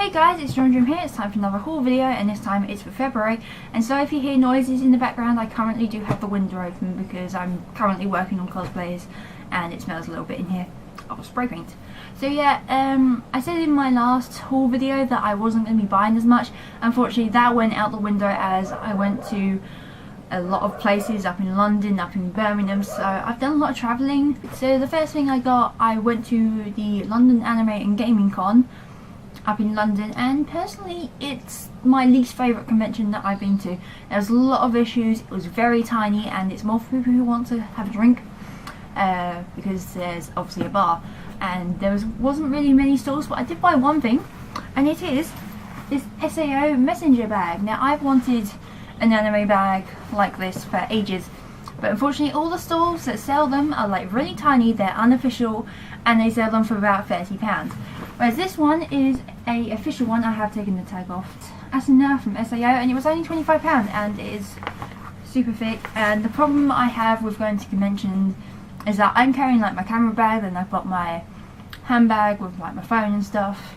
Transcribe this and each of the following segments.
Hey guys, it's John Dream here. It's time for another haul video, and this time it's for February. And so if you hear noises in the background, I currently do have the window open because I'm currently working on cosplays and it smells a little bit in here of spray paint. So yeah, I said in my last haul video that I wasn't going to be buying as much. Unfortunately, that went out the window as I went to a lot of places up in London, up in Birmingham, so I've done a lot of travelling. So the first thing I went to the London Anime and Gaming Con up in London, and personally it's my least favourite convention that I've been to. There's a lot of issues, it was very tiny, and it's more for people who want to have a drink, because there's obviously a bar, and there wasn't really many stalls, but I did buy one thing, and it is this SAO messenger bag. Now I've wanted an anime bag like this for ages, but unfortunately all the stalls that sell them are like really tiny, they're unofficial, and they sell them for about £30. Whereas this one is a official one. I have taken the tag off. Asuna from SAO, and it was only £25, and it is super thick. And the problem I have with going to conventions is that I'm carrying like my camera bag, and I've got my handbag with like my phone and stuff.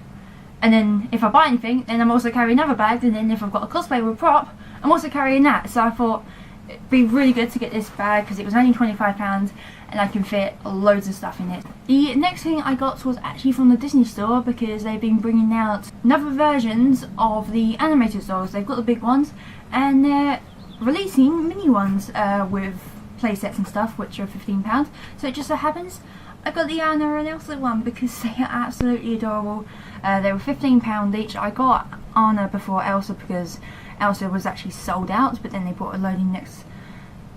And then if I buy anything, then I'm also carrying another bag, and then if I've got a cosplay with a prop, I'm also carrying that. So I thought it'd be really good to get this bag because it was only £25 and I can fit loads of stuff in it. The next thing I got was actually from the Disney store because they've been bringing out another versions of the animated dolls. They've got the big ones and they're releasing mini ones with play sets and stuff, which are £15. So it just so happens I got the Anna and Elsa one because they are absolutely adorable. They were £15 each. I got Anna before Elsa because Elsa was actually sold out, but then they brought a load in next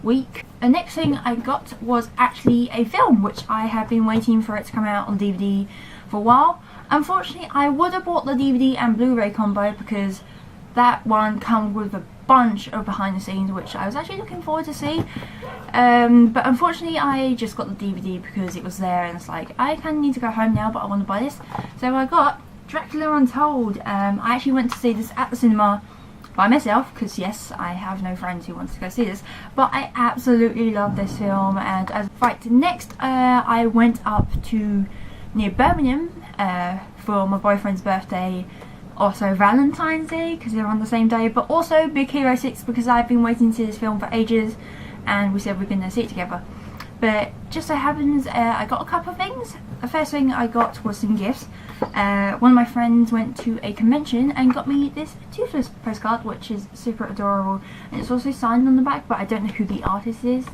week. The next thing I got was actually a film, which I have been waiting for it to come out on DVD for a while. Unfortunately, I would have bought the DVD and Blu-ray combo because that one comes with a bunch of behind the scenes, which I was actually looking forward to see. But unfortunately, I just got the DVD because it was there, and it's like, I kind of need to go home now, but I want to buy this. So I got Dracula Untold. I actually went to see this at the cinema by myself because yes, I have no friends who wants to go see this, but I absolutely love this film. And right, next I went up to near Birmingham for my boyfriend's birthday, also Valentine's Day because they're on the same day, but also Big Hero 6 because I've been waiting to see this film for ages and we said we're going to see it together. But just so happens I got a couple of things. The first thing I got was some gifts. One of my friends went to a convention and got me this Toothless postcard, which is super adorable, and it's also signed on the back, but I don't know who the artist is.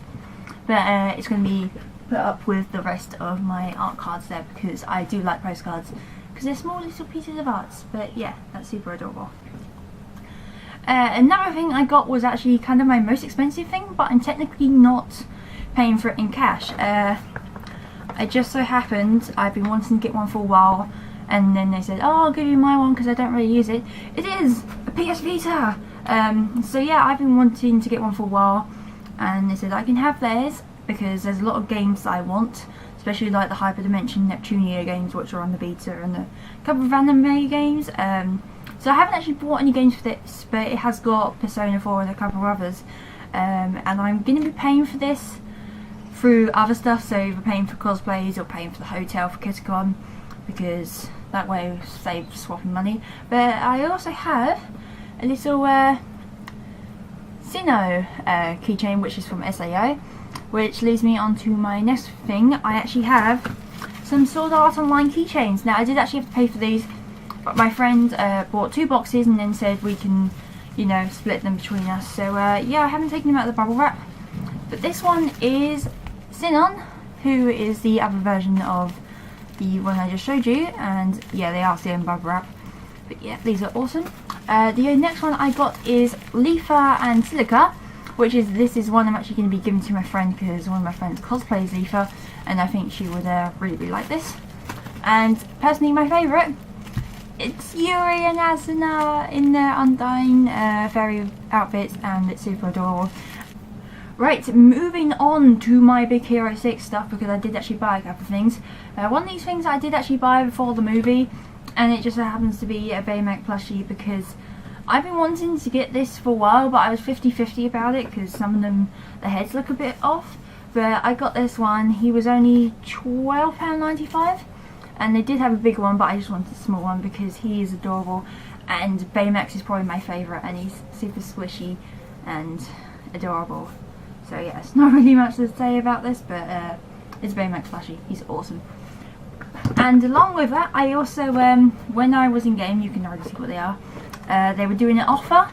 But it's going to be put up with the rest of my art cards there because I do like postcards because they're small little pieces of art. But yeah, that's super adorable. Another thing I got was actually kind of my most expensive thing, but I'm technically not paying for it in cash. I just so happened I've been wanting to get one for a while, and then they said, oh, I'll give you my one because I don't really use it. It is a PS Vita. So yeah, I've been wanting to get one for a while, and they said I can have theirs because there's a lot of games that I want, especially like the Hyperdimension Neptunia games, which are on the beta, and a couple of anime games. So I haven't actually bought any games for this, but it has got Persona 4 and a couple of others, and I'm going to be paying for this through other stuff, so either paying for cosplays or paying for the hotel for KittyCon, because that way we save swapping money. But I also have a little Sinnoh keychain, which is from SAO, which leads me on to my next thing. I actually have some Sword Art Online keychains. Now I did actually have to pay for these, but my friend bought 2 boxes and then said we can, you know, split them between us. So yeah, I haven't taken them out of the bubble wrap, but this one is Sinon, who is the other version of the one I just showed you, and yeah, they are still in bubble wrap. But yeah, these are awesome. The next one I got is Leafa and Silica, which is, this is one I'm actually going to be giving to my friend because one of my friends cosplays Leafa, and I think she would really like this. And personally, my favourite, it's Yuri and Asuna in their Undying fairy outfits, and it's super adorable. Right, moving on to my Big Hero 6 stuff, because I did actually buy a couple of things. One of these things I did actually buy before the movie, and it just so happens to be a Baymax plushie because I've been wanting to get this for a while, but I was 50-50 about it because some of them, the heads look a bit off. But I got this one. He was only £12.95. and they did have a bigger one, but I just wanted a small one because he is adorable, and Baymax is probably my favourite, and he's super squishy and adorable. So yeah, it's not really much to say about this, but it's Baymax plushie. He's awesome. And along with that, I also, when I was in game, you can already see what they are, they were doing an offer,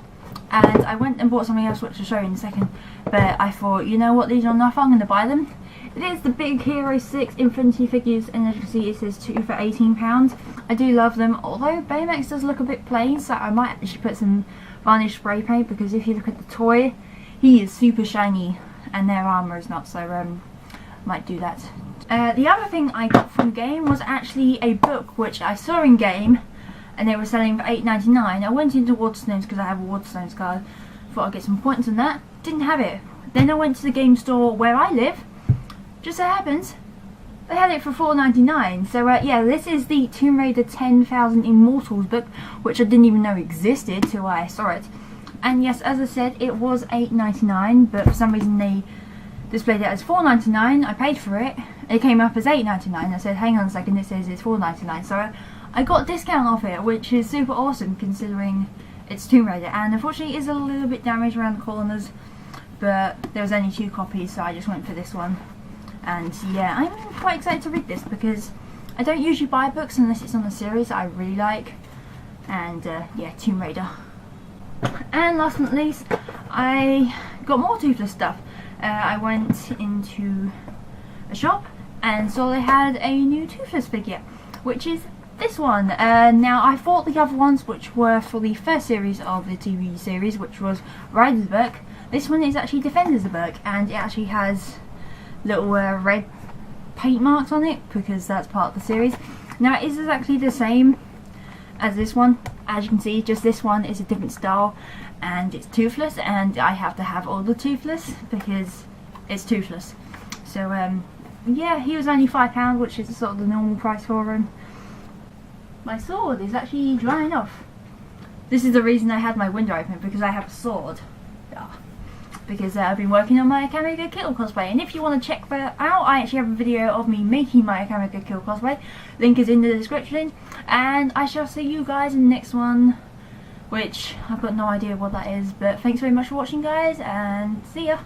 and I went and bought something else which I'll show you in a second, but I thought, you know what, these are on offer, I'm going to buy them. It is the Big Hero 6 Infinity figures, and as you can see it says 2 for £18. I do love them, although Baymax does look a bit plain, so I might actually put some varnish spray paint, because if you look at the toy, he is super shiny, and their armour is not, so might do that. The other thing I got from game was actually a book which I saw in game, and they were selling for £8.99. I went into Waterstones because I have a Waterstones card, thought I'd get some points on that, didn't have it. Then I went to the game store where I live, just so happens they had it for £4.99. So yeah, this is the Tomb Raider 10,000 Immortals book, which I didn't even know existed till I saw it. And yes, as I said, it was £8.99, but for some reason they displayed it as £4.99. I paid for it, it came up as £8.99. I said, hang on a second, it says it's £4.99. So I got a discount off it, which is super awesome considering it's Tomb Raider. And unfortunately it is a little bit damaged around the corners, but there was only 2 copies, so I just went for this one. And yeah, I'm quite excited to read this because I don't usually buy books unless it's on a series that I really like. And yeah, Tomb Raider. And last but not least, I got more Toothless stuff. I went into a shop and saw they had a new Toothless figure, which is this one. Now I thought the other ones, which were for the first series of the TV series, which was Riders Berk, this one is actually Defenders of Berk, and it actually has little red paint marks on it because that's part of the series. Now it is exactly the same as this one. As you can see, just this one is a different style, and it's Toothless, and I have to have all the Toothless because it's Toothless. So yeah, he was only £5, which is sort of the normal price for him. My sword is actually drying off. This is the reason I had my window open, because I have a sword. Because I've been working on my Akame Kill cosplay, and if you want to check that out, I actually have a video of me making my Akame Kill cosplay. Link is in the description, and I shall see you guys in the next one, which I've got no idea what that is, but thanks very much for watching guys, and see ya!